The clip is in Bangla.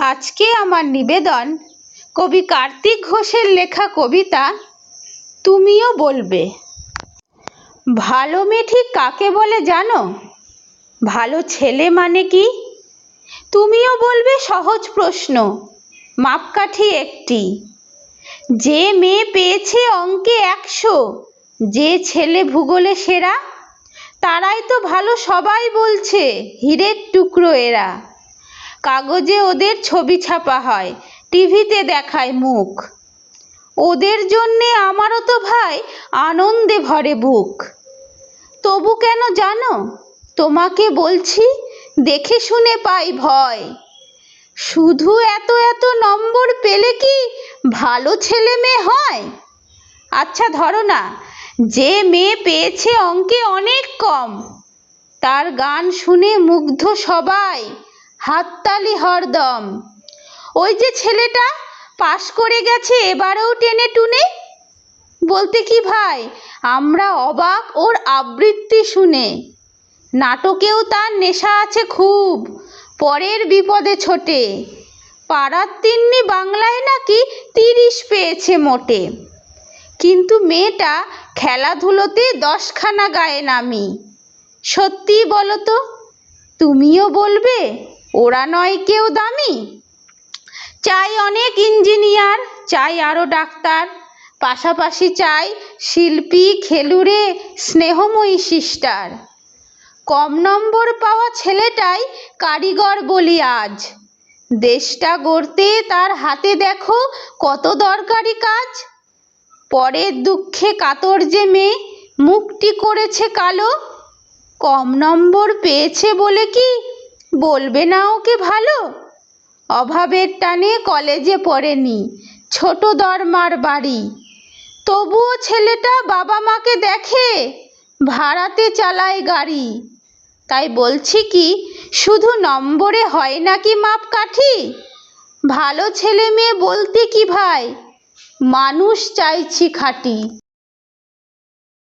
আজকে আমার নিবেদন কবি কার্তিক ঘোষের লেখা কবিতা তুমিও বলবে। ভালো মেয়ে ঠিক কাকে বলে জানো? ভালো ছেলে মানে কি? তুমিও বলবে সহজ প্রশ্ন, মাপকাঠি একটি। যে মেয়ে পেয়েছে অঙ্কে 100, যে ছেলে ভূগোলে সেরা, তারাই তো ভালো, সবাই বলছে হীরের টুকরো এরা। কাগজে ওদের ছবি ছাপা হয়, টিভিতে দেখায় মুখ। ওদের জন্যে আমারও তো ভাই আনন্দে ভরে বুক। তবু কেন জানো তোমাকে বলছি, দেখে শুনে পাই ভয়। শুধু এত এত নম্বর পেলে কি ভালো ছেলে মেয়ে হয়? আচ্ছা ধরো না, যে মেয়ে পেয়েছে অঙ্কে অনেক কম, তার গান শুনে মুগ্ধ সবাই, হাততালি হরদম। ওই যে ছেলেটা পাশ করে গেছে এবারেও টেনে টুনে, বলতে কি ভাই আমরা অবাক ওর আবৃত্তি শুনে। নাটকেও তার নেশা আছে খুব, পরের বিপদে ছোটে। পাড়ার তিন্নি বাংলায় নাকি 30 পেয়েছে মোটে। কিন্তু মেয়েটা খেলাধুলোতে 10খানা গায়ে নামি। সত্যি বলো তো, তুমিও বলবে ওরা নয় কেউ দামি? চাই অনেক ইঞ্জিনিয়ার, চাই আরো ডাক্তার, পাশাপাশি চাই শিল্পী, খেলুড়ে, স্নেহময়ী সিস্টার। কম নম্বর পাওয়া ছেলেটাই কারিগর বলি আজ। দেশটা গড়তে তার হাতে দেখো কত দরকারি কাজ। পরের দুঃখে কাতর যে মেয়ে মুখটি করেছে কালো, কম নম্বর পেয়েছে বলে কি বলবে না ওকে ভালো? অভাবের টানে কলেজে পড়েনি, ছোট দরমার বাড়ি, তবুও ছেলেটা বাবা মাকে দেখে, ভাড়াতে চালায় গাড়ি। তাই বলছি কি শুধু নম্বরে হয় নাকি মাপকাঠি? ভালো ছেলে মেয়ে বলতে কি ভাই, মানুষ চাইছি খাঁটি।